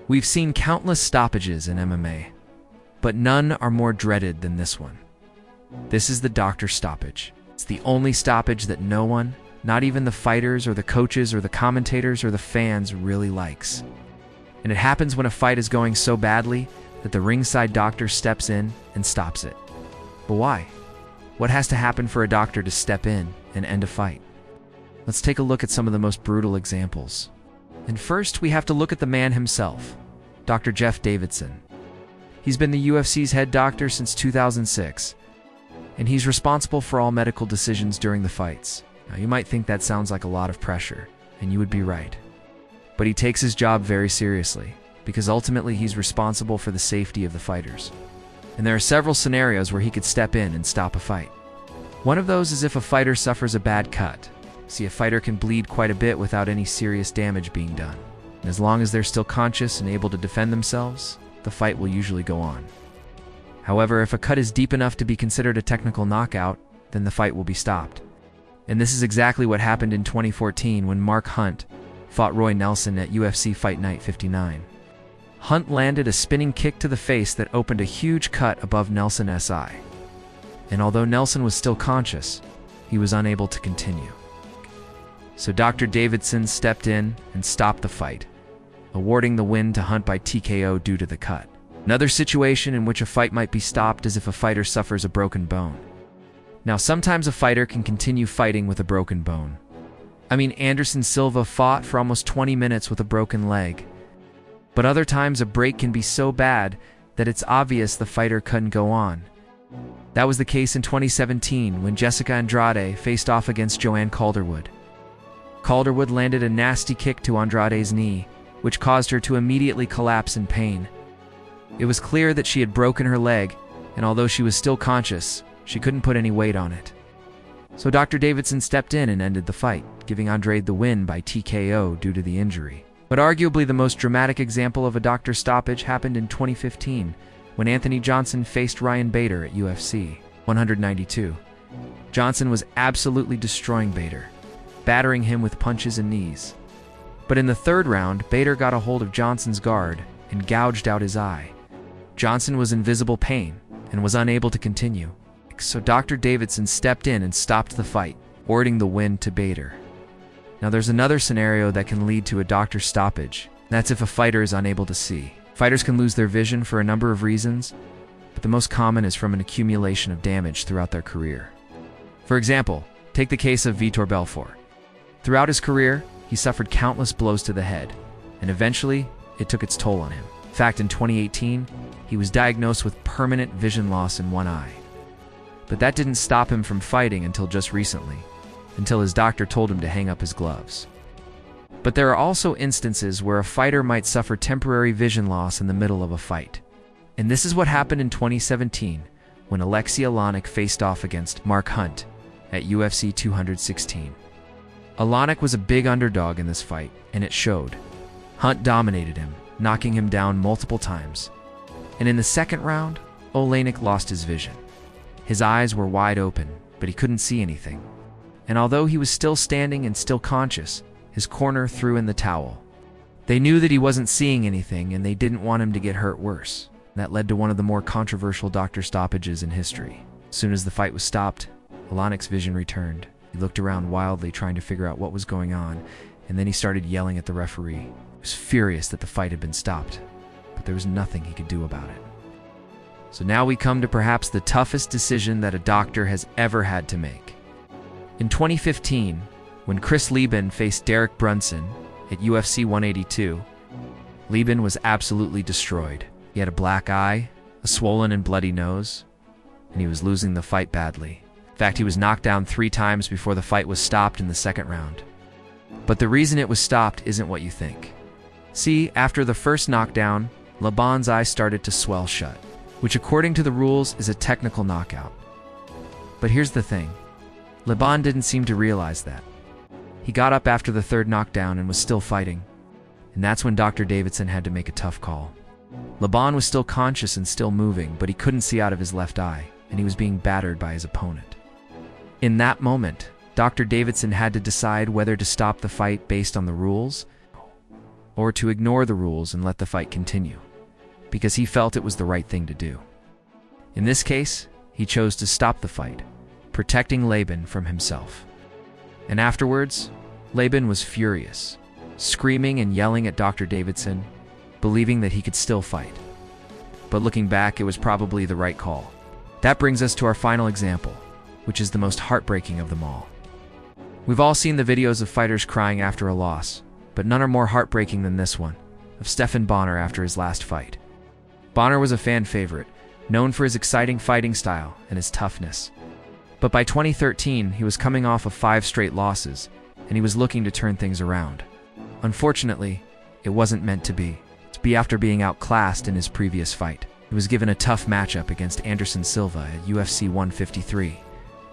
We've seen countless stoppages in MMA, but none are more dreaded than this one. This is the doctor stoppage. It's the only stoppage that no one, not even the fighters or the coaches or the commentators or the fans, really likes. And it happens when a fight is going so badly that the ringside doctor steps in and stops it. But why? What has to happen for a doctor to step in and end a fight? Let's take a look at some of the most brutal examples. And first, we have to look at the man himself, Dr. Jeff Davidson. He's been the UFC's head doctor since 2006, and he's responsible for all medical decisions during the fights. Now, you might think that sounds like a lot of pressure, and you would be right. But he takes his job very seriously, because ultimately he's responsible for the safety of the fighters. And there are several scenarios where he could step in and stop a fight. One of those is if a fighter suffers a bad cut. See, a fighter can bleed quite a bit without any serious damage being done. And as long as they're still conscious and able to defend themselves, the fight will usually go on. However, if a cut is deep enough to be considered a technical knockout, then the fight will be stopped. And this is exactly what happened in 2014 when Mark Hunt fought Roy Nelson at UFC Fight Night 59. Hunt landed a spinning kick to the face that opened a huge cut above Nelson's SI. And although Nelson was still conscious, he was unable to continue. So Dr. Davidson stepped in and stopped the fight, awarding the win to Hunt by TKO due to the cut. Another situation in which a fight might be stopped is if a fighter suffers a broken bone. Now, sometimes a fighter can continue fighting with a broken bone. Anderson Silva fought for almost 20 minutes with a broken leg. But other times a break can be so bad that it's obvious the fighter couldn't go on. That was the case in 2017 when Jessica Andrade faced off against Joanne Calderwood. Calderwood landed a nasty kick to Andrade's knee, which caused her to immediately collapse in pain. It was clear that she had broken her leg, and although she was still conscious, she couldn't put any weight on it. So Dr. Davidson stepped in and ended the fight, giving Andrade the win by TKO due to the injury. But arguably the most dramatic example of a doctor stoppage happened in 2015, when Anthony Johnson faced Ryan Bader at UFC 192. Johnson was absolutely destroying Bader, battering him with punches and knees. But in the third round, Bader got a hold of Johnson's guard and gouged out his eye. Johnson was in visible pain and was unable to continue. So Dr. Davidson stepped in and stopped the fight, awarding the win to Bader. Now there's another scenario that can lead to a doctor stoppage. That's if a fighter is unable to see. Fighters can lose their vision for a number of reasons, but the most common is from an accumulation of damage throughout their career. For example, take the case of Vitor Belfort. Throughout his career, he suffered countless blows to the head, and eventually, it took its toll on him. In fact, in 2018, he was diagnosed with permanent vision loss in one eye. But that didn't stop him from fighting until just recently, until his doctor told him to hang up his gloves. But there are also instances where a fighter might suffer temporary vision loss in the middle of a fight. And this is what happened in 2017, when Alexei Oleinik faced off against Mark Hunt at UFC 216. Oleinik was a big underdog in this fight, and it showed. Hunt dominated him, knocking him down multiple times. And in the second round, Oleinik lost his vision. His eyes were wide open, but he couldn't see anything. And although he was still standing and still conscious, his corner threw in the towel. They knew that he wasn't seeing anything, and they didn't want him to get hurt worse. That led to one of the more controversial doctor stoppages in history. As soon as the fight was stopped, Oleinik's vision returned. He looked around wildly, trying to figure out what was going on, and then he started yelling at the referee. He was furious that the fight had been stopped, but there was nothing he could do about it. So now we come to perhaps the toughest decision that a doctor has ever had to make. In 2015, when Chris Leben faced Derek Brunson at UFC 182, Leben was absolutely destroyed. He had a black eye, a swollen and bloody nose, and he was losing the fight badly. In fact, he was knocked down 3 times before the fight was stopped in the second round. But the reason it was stopped isn't what you think. See, after the first knockdown, Leben's eye started to swell shut, which according to the rules is a technical knockout. But here's the thing. Leben didn't seem to realize that. He got up after the third knockdown and was still fighting. And that's when Dr. Davidson had to make a tough call. Leben was still conscious and still moving, but he couldn't see out of his left eye, and he was being battered by his opponent. In that moment, Dr. Davidson had to decide whether to stop the fight based on the rules or to ignore the rules and let the fight continue, because he felt it was the right thing to do. In this case, he chose to stop the fight, protecting Laban from himself. And afterwards, Laban was furious, screaming and yelling at Dr. Davidson, believing that he could still fight. But looking back, it was probably the right call. That brings us to our final example, which is the most heartbreaking of them all. We've all seen the videos of fighters crying after a loss, but none are more heartbreaking than this one, of Stephan Bonnar after his last fight. Bonnar was a fan favorite, known for his exciting fighting style and his toughness. But by 2013, he was coming off of 5 straight losses, and he was looking to turn things around. Unfortunately, it wasn't meant to be. After being outclassed in his previous fight, he was given a tough matchup against Anderson Silva at UFC 153,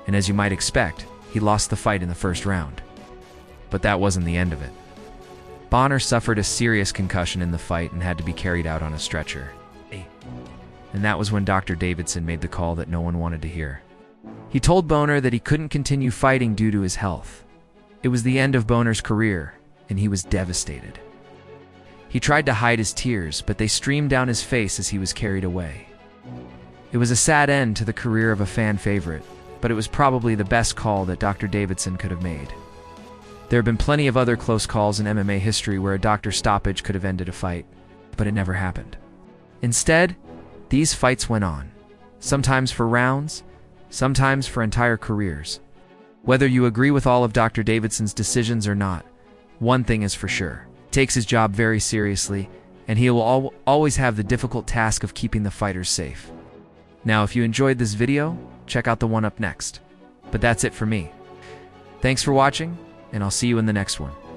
and as you might expect, he lost the fight in the first round. But that wasn't the end of it. Bonnar suffered a serious concussion in the fight and had to be carried out on a stretcher. And that was when Dr. Davidson made the call that no one wanted to hear. He told Bonnar that he couldn't continue fighting due to his health. It was the end of Bonnar's career, and he was devastated. He tried to hide his tears, but they streamed down his face as he was carried away. It was a sad end to the career of a fan favorite, but it was probably the best call that Dr. Davidson could have made. There have been plenty of other close calls in MMA history where a doctor stoppage could have ended a fight, but it never happened. Instead, these fights went on, sometimes for rounds, sometimes for entire careers. Whether you agree with all of Dr. Davidson's decisions or not, one thing is for sure. He takes his job very seriously, and he will always have the difficult task of keeping the fighters safe. Now, if you enjoyed this video, check out the one up next. But that's it for me. Thanks for watching, and I'll see you in the next one.